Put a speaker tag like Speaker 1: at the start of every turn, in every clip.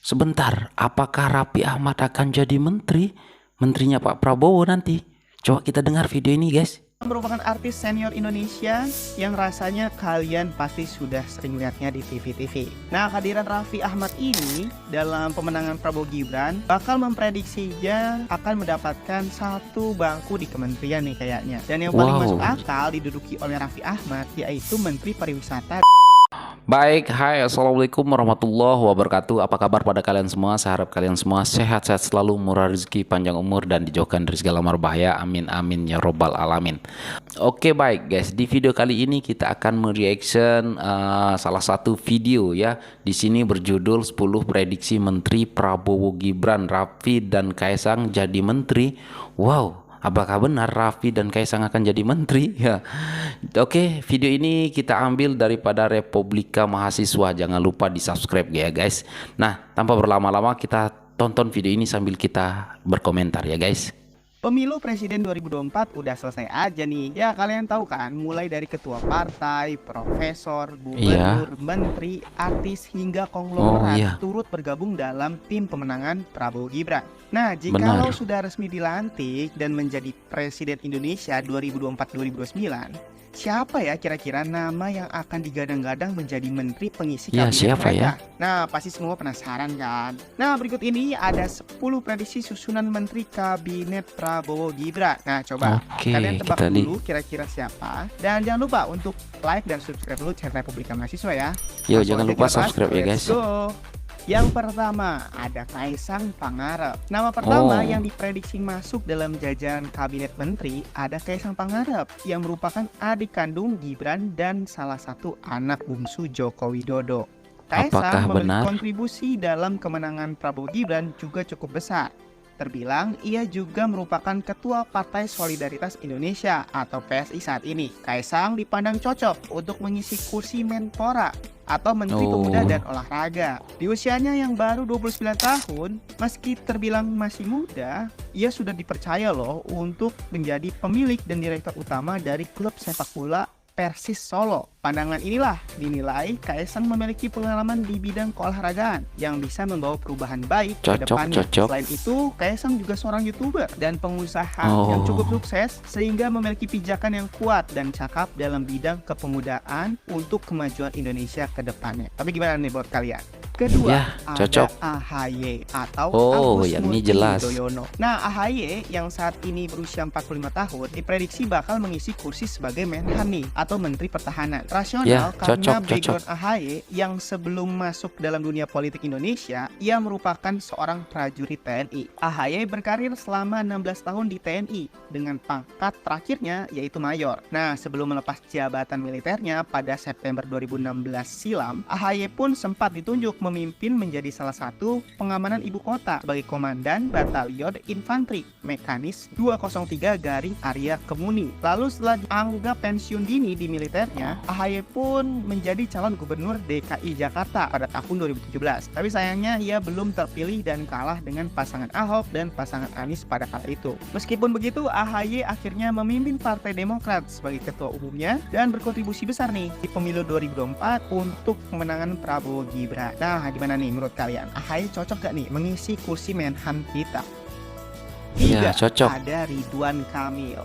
Speaker 1: Sebentar, apakah Raffi Ahmad akan jadi menteri? Menterinya Pak Prabowo nanti. Coba kita dengar video ini, guys.
Speaker 2: Merupakan artis senior Indonesia yang rasanya kalian pasti sudah sering lihatnya di TV-TV. Nah, kehadiran Raffi Ahmad ini dalam pemenangan Prabowo Gibran bakal memprediksinya akan mendapatkan satu bangku di kementerian nih kayaknya. Dan yang paling masuk akal diduduki oleh Raffi Ahmad yaitu Menteri Pariwisata.
Speaker 1: Baik, hai, assalamualaikum warahmatullahi wabarakatuh. Apa kabar pada kalian semua? Saya harap kalian semua sehat-sehat selalu, murah rezeki, panjang umur, dan dijauhkan dari segala mara bahaya. Amin amin ya robbal alamin. Oke, baik guys, di video kali ini kita akan mereaction salah satu video ya. Di sini berjudul 10 prediksi Menteri Prabowo Gibran, Raffi dan Kaisang jadi menteri. Wow. Apakah benar Raffi dan Kaisang akan jadi menteri? Ya. Oke, video ini kita ambil daripada Republika Mahasiswa. Jangan lupa di subscribe ya guys. Nah, tanpa berlama-lama kita tonton video ini sambil kita berkomentar ya guys.
Speaker 2: Pemilu Presiden 2024 udah selesai aja nih. Ya kalian tahu kan, mulai dari ketua partai, profesor, gubernur, menteri, artis hingga konglomerat turut bergabung dalam tim pemenangan Prabowo Gibran. Nah, jikalau sudah resmi dilantik dan menjadi Presiden Indonesia 2024-2029, siapa ya kira-kira nama yang akan digadang-gadang menjadi menteri pengisi kabinet
Speaker 1: siapa
Speaker 2: mereka?
Speaker 1: Ya?
Speaker 2: Nah, pasti semua penasaran kan? Nah, berikut ini ada 10 prediksi susunan menteri kabinet Prabowo Gibran. Nah, coba kalian tebak dulu kira-kira siapa. Dan jangan lupa untuk like dan subscribe dulu channel Republika Mahasiswa ya.
Speaker 1: Yo, jangan lupa subscribe ya guys.
Speaker 2: Yang pertama ada Kaisang Pangarep. Nama pertama yang diprediksi masuk dalam jajaran kabinet menteri ada Kaisang Pangarep yang merupakan adik kandung Gibran dan salah satu anak bungsu Joko Widodo. Kaisang memiliki kontribusi dalam kemenangan Prabowo Gibran juga cukup besar. Terbilang ia juga merupakan ketua Partai Solidaritas Indonesia atau PSI saat ini. Kaisang dipandang cocok untuk mengisi kursi Menpora atau Menteri Pemuda dan Olahraga. Di usianya yang baru 29 tahun, meski terbilang masih muda, ia sudah dipercaya loh untuk menjadi pemilik dan direktur utama dari klub sepak bola Persis Solo. Pandangan inilah dinilai Kaisang memiliki pengalaman di bidang keolahragaan yang bisa membawa perubahan baik ke depannya. Selain itu, Kaisang juga seorang YouTuber dan pengusaha yang cukup sukses sehingga memiliki pijakan yang kuat dan cakap dalam bidang kepemudaan untuk kemajuan Indonesia ke depannya. Tapi gimana nih buat kalian? Kedua, ada AHY atau Agus Murti Yudhoyono. Nah, AHY yang saat ini berusia 45 tahun diprediksi bakal mengisi kursi sebagai Menhan nih atau Menteri Pertahanan. Rasional karena background AHY yang sebelum masuk dalam dunia politik Indonesia, ia merupakan seorang prajurit TNI. AHY berkarir selama 16 tahun di TNI dengan pangkat terakhirnya yaitu mayor. Nah, sebelum melepas jabatan militernya pada September 2016 silam, AHY pun sempat ditunjuk memimpin menjadi salah satu pengamanan ibu kota sebagai Komandan Batalion Infanteri Mekanis 203 Garing Arya Kemuni. Lalu setelah dianggap pensiun dini di militernya, AHY pun menjadi calon gubernur DKI Jakarta pada tahun 2017. Tapi sayangnya ia belum terpilih dan kalah dengan pasangan Ahok dan pasangan Anies pada kala itu. Meskipun begitu, AHY akhirnya memimpin Partai Demokrat sebagai ketua umumnya dan berkontribusi besar nih di pemilu 2024 untuk kemenangan Prabowo Gibran. Nah, gimana nih menurut kalian? AHY cocok gak nih mengisi kursi Menhan kita?
Speaker 1: Iya, cocok.
Speaker 2: Ada Ridwan Kamil.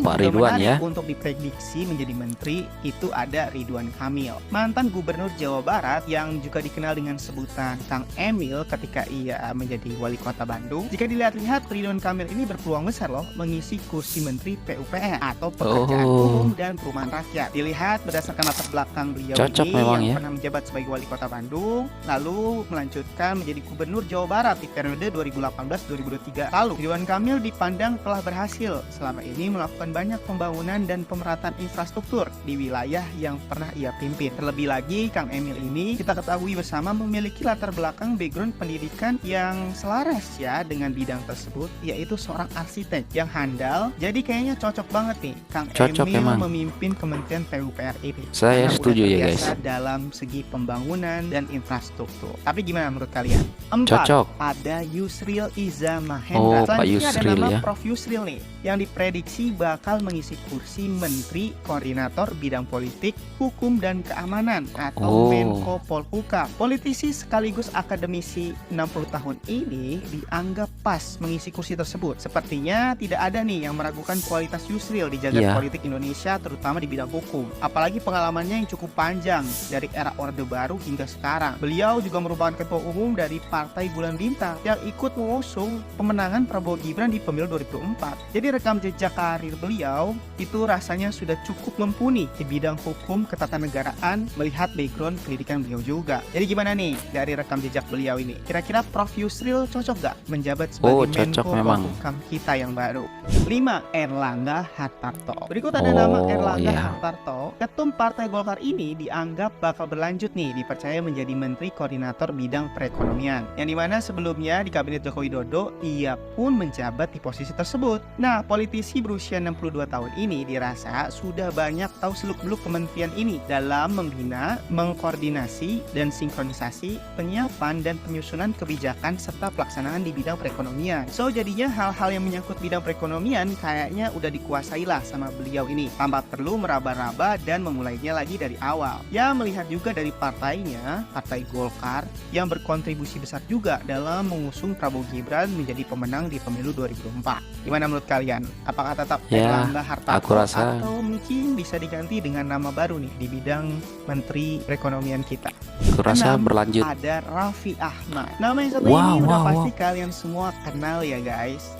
Speaker 1: Pak Ridwan ya.
Speaker 2: Untuk diprediksi menjadi menteri itu ada Ridwan Kamil, mantan gubernur Jawa Barat yang juga dikenal dengan sebutan Kang Emil ketika ia menjadi wali kota Bandung. Jika dilihat-lihat, Ridwan Kamil ini berpeluang besar loh mengisi kursi menteri PUPR atau pekerjaan umum dan perumahan rakyat. Dilihat berdasarkan latar belakang beliau yang pernah menjabat sebagai wali kota Bandung, lalu melanjutkan menjadi gubernur Jawa Barat di periode 2018-2023 lalu. Ridwan Kamil dipandang telah berhasil selama ini melakukan banyak pembangunan dan pemerataan infrastruktur di wilayah yang pernah ia pimpin. Terlebih lagi, Kang Emil ini kita ketahui bersama memiliki latar belakang background pendidikan yang selaras ya dengan bidang tersebut, yaitu seorang arsitek yang handal. Jadi kayaknya cocok banget nih Kang Emil memimpin Kementerian PUPR ini.
Speaker 1: Saya setuju ya guys.
Speaker 2: Dalam segi pembangunan dan infrastruktur. Tapi gimana menurut kalian? 4. Ada Yusril Iza Mahendra. Selanjutnya ada
Speaker 1: Yusril
Speaker 2: nama
Speaker 1: ya.
Speaker 2: Prof. Yusril nih, yang diprediksi bakal mengisi kursi Menteri Koordinator Bidang Politik, Hukum, dan Keamanan atau Menko Polhukam. Politisi sekaligus akademisi 60 tahun ini dianggap pas mengisi kursi tersebut. Sepertinya tidak ada nih yang meragukan kualitas Yusril di jagat politik Indonesia, terutama di bidang hukum. Apalagi pengalamannya yang cukup panjang dari era Orde Baru hingga sekarang. Beliau juga merupakan ketua umum dari Partai Bulan Bintang yang ikut mengusung pemenangan Prabowo Gibran di pemilu 2004. Jadi rekam jejak karir beliau itu rasanya sudah cukup mumpuni di bidang hukum ketatanegaraan melihat background pendidikan beliau juga. Jadi gimana nih dari rekam jejak beliau ini? Kira-kira Prof. Yusril cocok gak menjabat sebagai Menko Polhukam kita yang baru? 5. Erlangga Hartarto. Berikut ada nama Erlangga Hartarto. Ketum Partai Golkar ini dianggap bakal berlanjut nih dipercaya menjadi Menteri Koordinator Bidang Perekonomian. Yang dimana sebelumnya di Kabinet Joko Widodo ia pun menjabat di posisi tersebut. Nah, politisi berusia 62 tahun ini dirasa sudah banyak tahu seluk-beluk kementerian ini dalam membina, mengkoordinasi, dan sinkronisasi penyiapan dan penyusunan kebijakan serta pelaksanaan di bidang perekonomian. So, jadinya hal-hal yang menyangkut bidang perekonomian kayaknya udah dikuasai lah sama beliau ini, tanpa perlu meraba-raba dan memulainya lagi dari awal. Ya, melihat juga dari partainya, Partai Golkar, yang berkontribusi besar juga dalam mengusung Prabowo Gibran menjadi pemenang di pemilu 2004. Gimana menurut kalian? Apakah tetap Erlangga Hartarto atau mungkin bisa diganti dengan nama baru nih di bidang Menteri Perekonomian kita?
Speaker 1: Aku rasa berlanjut.
Speaker 2: Ada Raffi Ahmad. Nama yang satu ini udah pasti kalian semua kenal ya guys.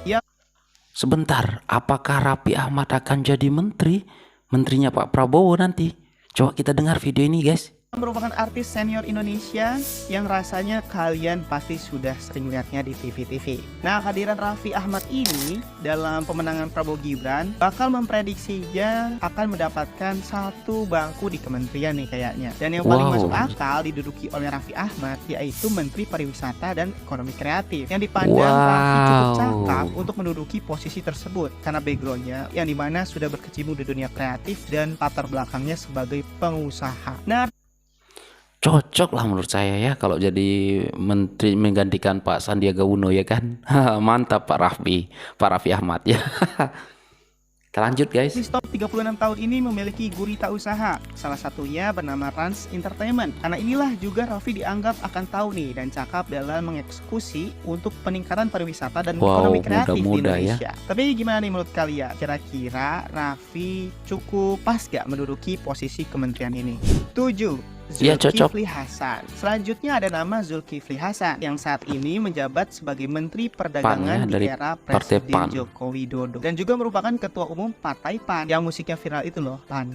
Speaker 1: Sebentar, apakah Raffi Ahmad akan jadi menteri? Menterinya Pak Prabowo nanti. Coba kita dengar video ini guys.
Speaker 2: Merupakan artis senior Indonesia yang rasanya kalian pasti sudah sering lihatnya di TV-TV. Nah, kehadiran Raffi Ahmad ini dalam pemenangan Prabowo Gibran bakal memprediksinya akan mendapatkan satu bangku di kementerian nih kayaknya. Dan yang paling masuk akal diduduki oleh Raffi Ahmad yaitu Menteri Pariwisata dan Ekonomi Kreatif, yang dipandang Raffi cukup cakap untuk menduduki posisi tersebut karena backgroundnya yang dimana sudah berkecimpung di dunia kreatif dan latar belakangnya sebagai pengusaha. Nah,
Speaker 1: cocok lah menurut saya ya kalau jadi menteri menggantikan Pak Sandiaga Uno ya kan. Mantap Pak Raffi Ahmad ya. Kita lanjut guys.
Speaker 2: Stop 36 tahun ini memiliki gurita usaha, salah satunya bernama Rans Entertainment. Karena inilah juga Raffi dianggap akan tahu nih dan cakap dalam mengeksekusi untuk peningkatan pariwisata dan ekonomi kreatif di Indonesia. Ya. Tapi gimana nih menurut kalian? Kira-kira Raffi cukup pas gak menduduki posisi kementerian ini? 7. Zulkifli Hasan. Selanjutnya ada nama Zulkifli Hasan yang saat ini menjabat sebagai Menteri Perdagangan di era Presiden Joko Widodo dan juga merupakan Ketua Umum Partai PAN yang musiknya viral itu loh. Pan.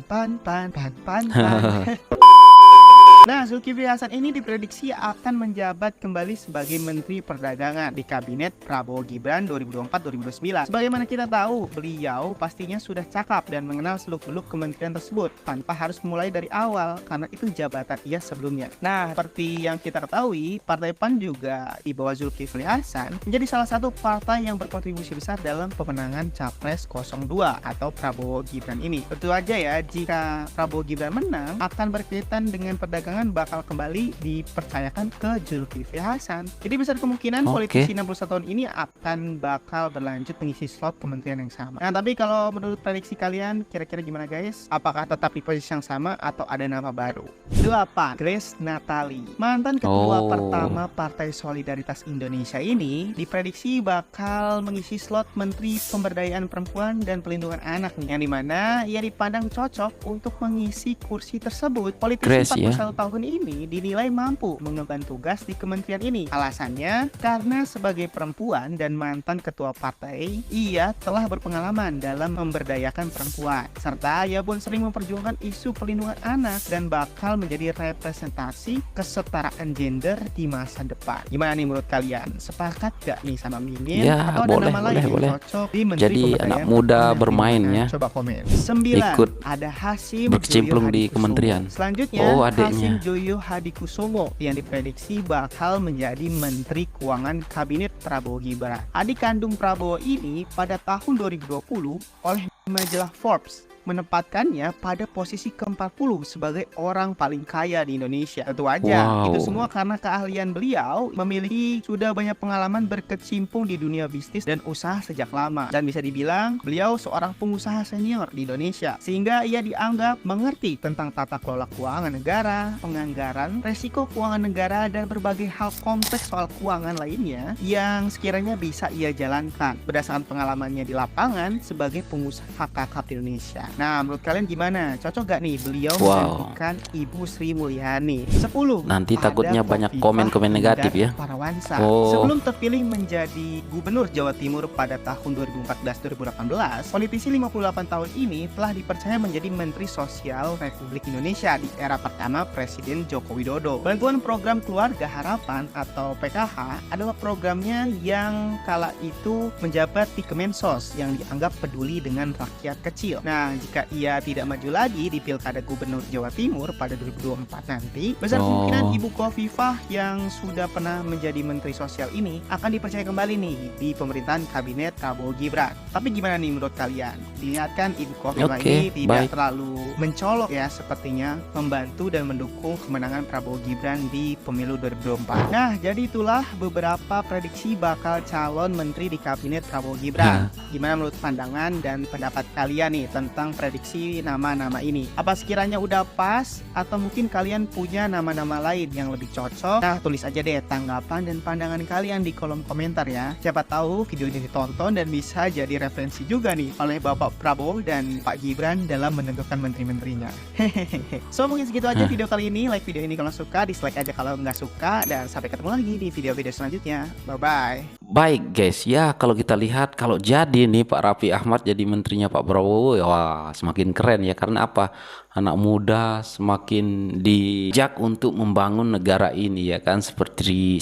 Speaker 2: Nah, Zulkifli Hasan ini diprediksi akan menjabat kembali sebagai Menteri Perdagangan di Kabinet Prabowo Gibran 2024-2029. Sebagaimana kita tahu, beliau pastinya sudah cakap dan mengenal seluk-beluk kementerian tersebut tanpa harus mulai dari awal karena itu jabatan ia sebelumnya. Nah, seperti yang kita ketahui, Partai PAN juga di bawah Zulkifli Hasan menjadi salah satu partai yang berkontribusi besar dalam pemenangan Capres 02 atau Prabowo Gibran ini. Tentu aja ya, jika Prabowo Gibran menang akan berkaitan dengan perdagangan bakal kembali dipercayakan ke Zulkifli Hasan. Jadi besar kemungkinan politisi 61 tahun ini akan bakal berlanjut mengisi slot kementerian yang sama. Nah, tapi kalau menurut prediksi kalian kira-kira gimana guys? Apakah tetap di posisi yang sama atau ada nama baru? 8. Grace Natali. Mantan ketua pertama Partai Solidaritas Indonesia ini diprediksi bakal mengisi slot Menteri Pemberdayaan Perempuan dan Pelindungan Anak nih, yang dimana ia dipandang cocok untuk mengisi kursi tersebut. Politisi 41 tahun ini dinilai mampu mengemban tugas di kementerian ini. Alasannya karena sebagai perempuan dan mantan ketua partai, ia telah berpengalaman dalam memberdayakan perempuan, serta ia pun sering memperjuangkan isu perlindungan anak dan bakal menjadi representasi kesetaraan gender di masa depan. Gimana nih menurut kalian? Sepakat gak nih sama Mimin?
Speaker 1: Ya,
Speaker 2: atau
Speaker 1: boleh,
Speaker 2: ada nama lain yang cocok di Menteri
Speaker 1: Jadi anak muda bermain ya.
Speaker 2: Coba komen. 9.
Speaker 1: Ikut
Speaker 2: ada Hasim
Speaker 1: berkecimpung di kementerian.
Speaker 2: Selanjutnya
Speaker 1: adiknya.
Speaker 2: Hasim Joyo Hadikusumo yang diprediksi bakal menjadi Menteri Keuangan Kabinet Prabowo Gibran. Adik kandung Prabowo ini pada tahun 2020 oleh Majalah Forbes menempatkannya pada posisi ke-40 sebagai orang paling kaya di Indonesia. Tentu aja,
Speaker 1: Wow.
Speaker 2: itu semua karena keahlian beliau memiliki sudah banyak pengalaman berkecimpung di dunia bisnis dan usaha sejak lama. Dan bisa dibilang, beliau seorang pengusaha senior di Indonesia. Sehingga ia dianggap mengerti tentang tata kelola keuangan negara, penganggaran, resiko keuangan negara, dan berbagai hal kompleks soal keuangan lainnya yang sekiranya bisa ia jalankan berdasarkan pengalamannya di lapangan sebagai pengusaha kakap di Indonesia. Nah, menurut kalian gimana? Cocok gak nih beliau
Speaker 1: Wow.
Speaker 2: menggantikan Ibu Sri Mulyani? 10.
Speaker 1: Nanti
Speaker 2: Ada
Speaker 1: takutnya banyak
Speaker 2: Khofifah
Speaker 1: komen-komen negatif
Speaker 2: Indar
Speaker 1: ya.
Speaker 2: Parawansa.
Speaker 1: Oh.
Speaker 2: Sebelum terpilih menjadi Gubernur Jawa Timur pada tahun 2014-2018, politisi 58 tahun ini telah dipercaya menjadi Menteri Sosial Republik Indonesia di era pertama Presiden Joko Widodo. Bantuan Program Keluarga Harapan atau PKH adalah programnya yang kala itu menjabat di Kemensos yang dianggap peduli dengan rakyat kecil. Nah, jika ia tidak maju lagi di Pilkada Gubernur Jawa Timur pada 2024 nanti, besar kemungkinan Ibu Khofifah yang sudah pernah menjadi Menteri Sosial ini akan dipercaya kembali nih di pemerintahan Kabinet Prabowo Gibran. Tapi gimana nih menurut kalian? Dilihatkan Ibu Khofifah
Speaker 1: Oke,
Speaker 2: ini tidak
Speaker 1: baik.
Speaker 2: terlalu mencolok ya, sepertinya membantu dan mendukung kemenangan Prabowo Gibran di pemilu 2024. Nah, jadi itulah beberapa prediksi bakal calon menteri di Kabinet Prabowo Gibran. Gimana menurut pandangan dan pendapat kalian nih tentang prediksi nama-nama ini? Apa sekiranya udah pas atau mungkin kalian punya nama-nama lain yang lebih cocok? Nah, tulis aja deh tanggapan dan pandangan kalian di kolom komentar ya. Siapa tahu video ini ditonton dan bisa jadi referensi juga nih oleh Bapak Prabowo dan Pak Gibran dalam menentukan menteri-menterinya. Hehehe. So, mungkin segitu aja video kali ini. Like video ini kalau suka, dislike aja kalau nggak suka, dan sampai ketemu lagi di video-video selanjutnya. Bye-bye.
Speaker 1: Baik guys, ya kalau kita lihat kalau jadi nih Pak Raffi Ahmad jadi menterinya Pak Prabowo, ya wah semakin keren ya. Karena apa? Anak muda semakin dijak untuk membangun negara ini ya kan, seperti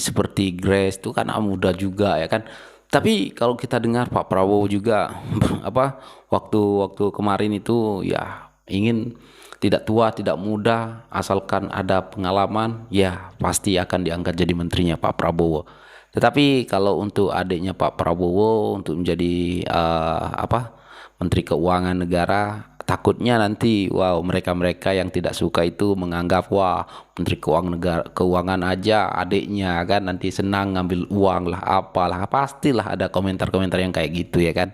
Speaker 1: Grace itu kan anak muda juga ya kan. Tapi kalau kita dengar Pak Prabowo juga apa waktu kemarin itu ya ingin tidak tua tidak muda asalkan ada pengalaman ya pasti akan diangkat jadi menterinya Pak Prabowo. Tetapi kalau untuk adiknya Pak Prabowo untuk menjadi Menteri Keuangan Negara, takutnya nanti mereka yang tidak suka itu menganggap Menteri Keuangan aja adiknya kan nanti senang ngambil uang lah apalah, pastilah ada komentar-komentar yang kayak gitu ya kan.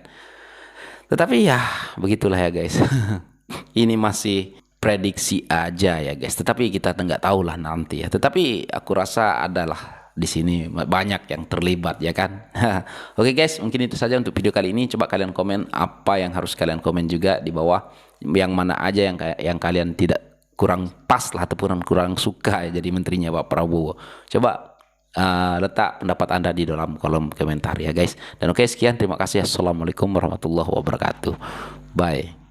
Speaker 1: Tetapi ya begitulah ya guys. Ini masih prediksi aja ya guys. Tetapi kita nggak tahu lah nanti ya. Tetapi aku rasa adalah di sini banyak yang terlibat ya kan. Oke guys, mungkin itu saja untuk video kali ini. Coba kalian komen apa yang harus kalian komen juga di bawah, yang mana aja yang kalian tidak kurang pas lah ataupun kurang suka ya jadi menterinya Pak Prabowo. Coba letak pendapat Anda di dalam kolom komentar ya guys. Dan oke, sekian, terima kasih. Assalamualaikum warahmatullahi wabarakatuh. Bye.